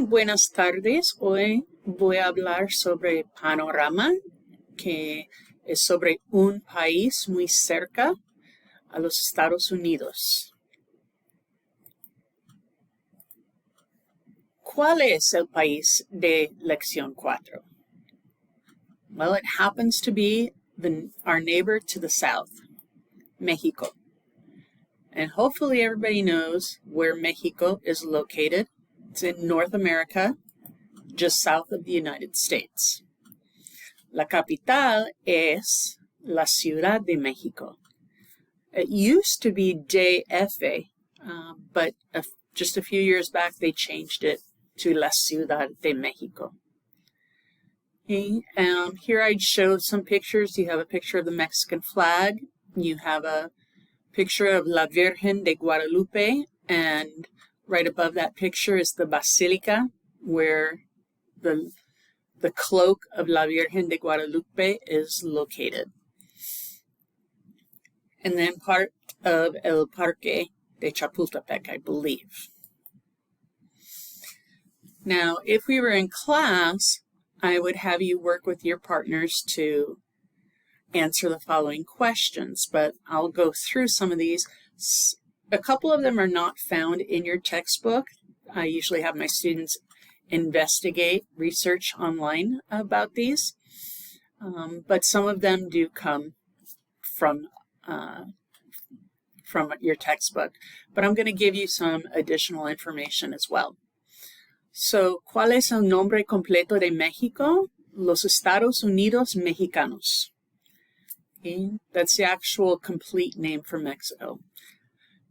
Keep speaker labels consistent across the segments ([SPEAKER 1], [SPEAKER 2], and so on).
[SPEAKER 1] Buenas tardes. Hoy voy a hablar sobre Panorama, que es sobre un país muy cerca a los Estados Unidos. ¿Cuál es el país de Lección 4? Well, it happens to be our neighbor to the south, Mexico. And hopefully everybody knows where Mexico is located. It's in North America, just south of the United States. La capital es la Ciudad de Mexico. It used to be DF, but just a few years back they changed it to La Ciudad de Mexico. Okay, here I showed some pictures. You have a picture of the Mexican flag. You have a picture of La Virgen de Guadalupe, and right above that picture is the Basilica, where the cloak of La Virgen de Guadalupe is located. And then part of El Parque de Chapultepec, I believe. Now, if we were in class, I would have you work with your partners to answer the following questions, but I'll go through some of these. A couple of them are not found in your textbook. I usually have my students investigate, research online about these, but some of them do come from your textbook. But I'm going to give you some additional information as well. So, ¿cuál es el nombre completo de México? Los Estados Unidos Mexicanos. Okay, that's the actual complete name for Mexico.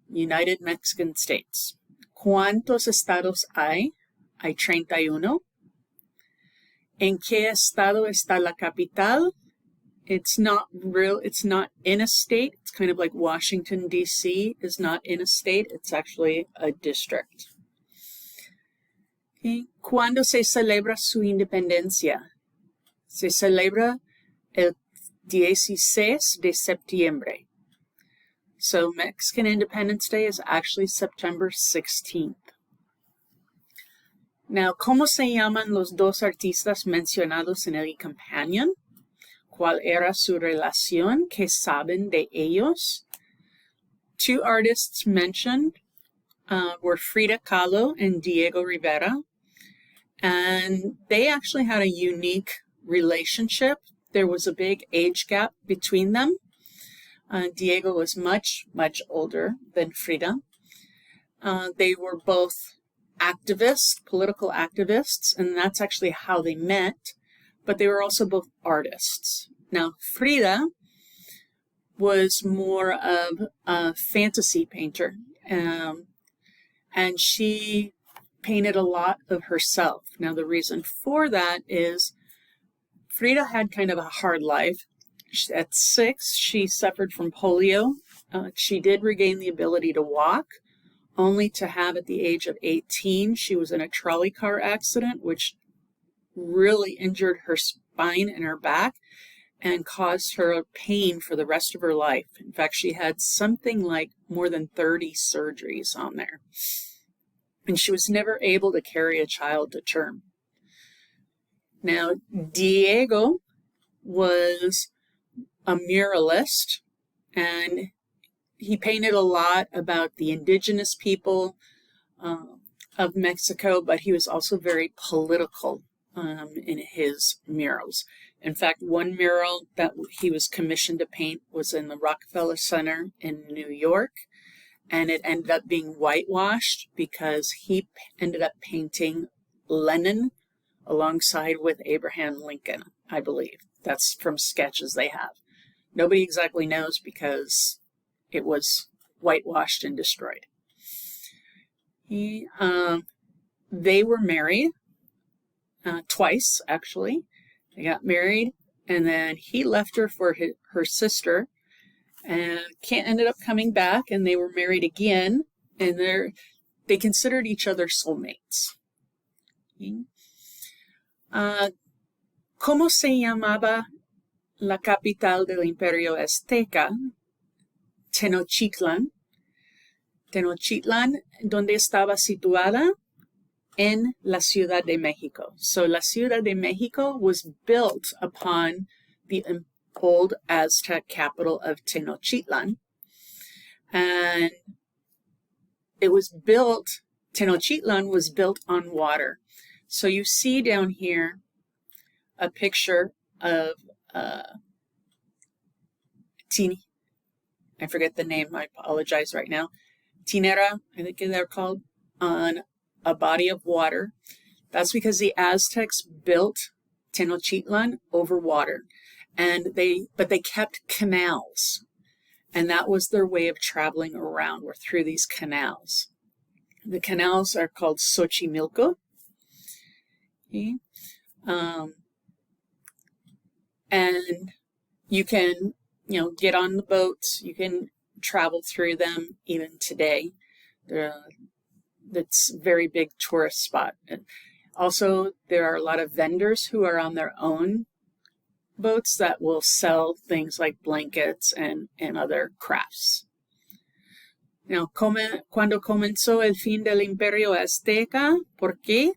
[SPEAKER 1] United Mexican States. ¿Cuántos estados hay? Hay 31. ¿En qué estado está la capital? It's not in a state. It's kind of like Washington, D.C. is not in a state. It's actually a district. Okay. ¿Cuándo se celebra su independencia? Se celebra el 16 de septiembre. So Mexican Independence Day is actually September 16th. Now, ¿cómo se llaman los dos artistas mencionados en el companion? ¿Cuál era su relación? ¿Qué saben de ellos? Two artists mentioned were Frida Kahlo and Diego Rivera, and they actually had a unique relationship. There was a big age gap between them. Diego was much, much older than Frida. They were both activists, political activists, and that's actually how they met, but they were also both artists. Now, Frida was more of a fantasy painter, and she painted a lot of herself. Now, the reason for that is Frida had kind of a hard life. At 6, she suffered from polio. She did regain the ability to walk, only to have at the age of 18, she was in a trolley car accident, which really injured her spine and her back and caused her pain for the rest of her life. In fact, she had something like more than 30 surgeries on there. And she was never able to carry a child to term. Now, Diego was a muralist, and he painted a lot about the indigenous people of Mexico, but he was also very political in his murals. In fact, one mural that he was commissioned to paint was in the Rockefeller Center in New York, and it ended up being whitewashed because he ended up painting Lenin alongside with Abraham Lincoln, I believe. That's from sketches they have. Nobody exactly knows because it was whitewashed and destroyed. They were married twice, actually. They got married, and then he left her for her sister, and ended up coming back, and they were married again, and they considered each other soulmates. ¿Cómo se llamaba la capital del Imperio Azteca? Tenochtitlan. Tenochtitlan, ¿dónde estaba situada? in la Ciudad de Mexico. So la Ciudad de Mexico was built upon the old Aztec capital of Tenochtitlan. And it was built, Tenochtitlan was built on water. So you see down here a picture of I forget the name, I apologize right now. Tinera, I think they're called, on a body of water. That's because the Aztecs built Tenochtitlan over water. But they kept canals. And that was their way of traveling around, were through these canals. The canals are called Xochimilco. Okay. And you can, get on the boats. You can travel through them even today. That's a very big tourist spot. And also, there are a lot of vendors who are on their own boats that will sell things like blankets and other crafts. Now, cuando comenzó el fin del Imperio Azteca, ¿por qué?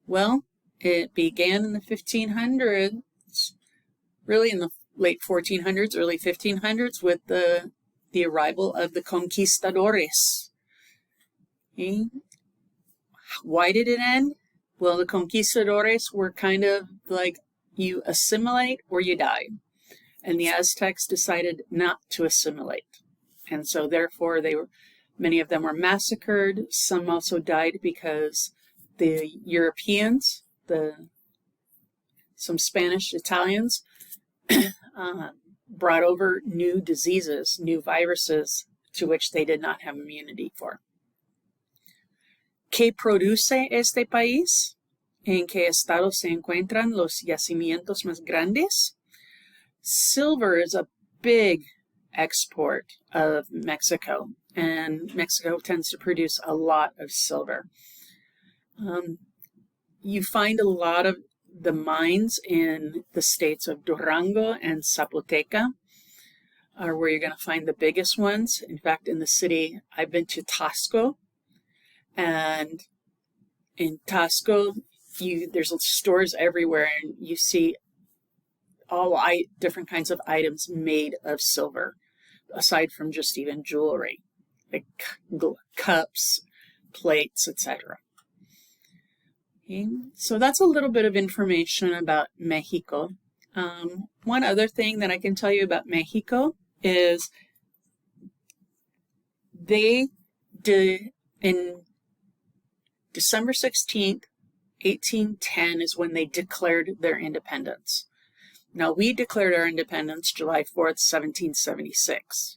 [SPEAKER 1] Well, it began in the 1500s, really in the late 1400s, early 1500s, with the arrival of the conquistadores. Okay. Why did it end? Well, the conquistadores were kind of like, you assimilate or you die. And the Aztecs decided not to assimilate. And so therefore many of them were massacred. Some also died because the Europeans, some Spanish, Italians, brought over new diseases, new viruses to which they did not have immunity for. ¿Qué produce este país? ¿En qué estado se encuentran los yacimientos más grandes? Silver is a big export of Mexico, and Mexico tends to produce a lot of silver. You find a lot of the mines in the states of Durango and Zapoteca are where you're going to find the biggest ones. In fact, in the city, I've been to Taxco, and in Taxco, there's stores everywhere, and you see all different kinds of items made of silver, aside from just even jewelry, like cups, plates, etc. Okay. So that's a little bit of information about Mexico. One other thing that I can tell you about Mexico is they did, in December 16th, 1810 is when they declared their independence. Now, we declared our independence July 4th, 1776.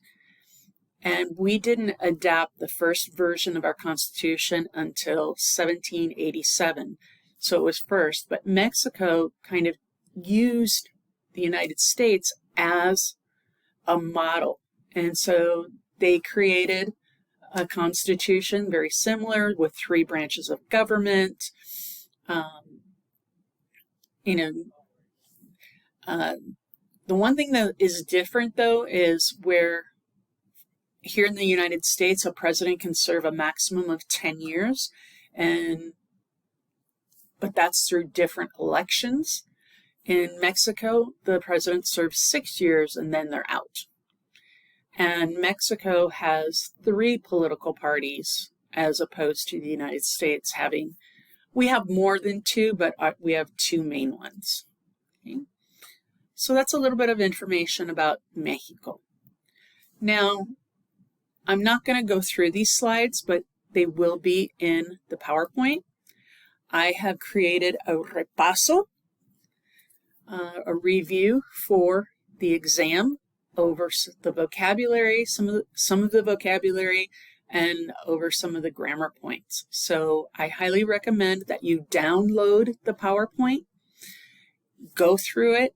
[SPEAKER 1] And we didn't adopt the first version of our Constitution until 1787. So it was first. But Mexico kind of used the United States as a model. And so they created a constitution very similar with 3 branches of government. The one thing that is different, though, is where here in the United States, a president can serve a maximum of 10 years, but that's through different elections. In Mexico, the president serves 6 years and then they're out. And Mexico has 3 political parties as opposed to the United States having, we have more than 2, but we have 2 main ones. Okay. So that's a little bit of information about Mexico. Now, I'm not going to go through these slides, but they will be in the PowerPoint. I have created a repaso, a review for the exam over the vocabulary, some of the vocabulary, and over some of the grammar points. So I highly recommend that you download the PowerPoint, go through it,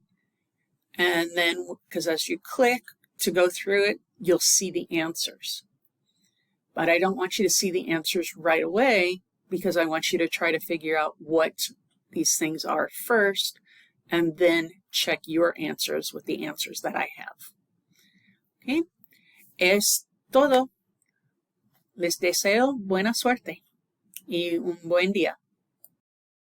[SPEAKER 1] and then, because as you click to go through it, you'll see the answers. But I don't want you to see the answers right away, because I want you to try to figure out what these things are first, and then check your answers with the answers that I have. Okay? Es todo. Les deseo buena suerte. y un buen día.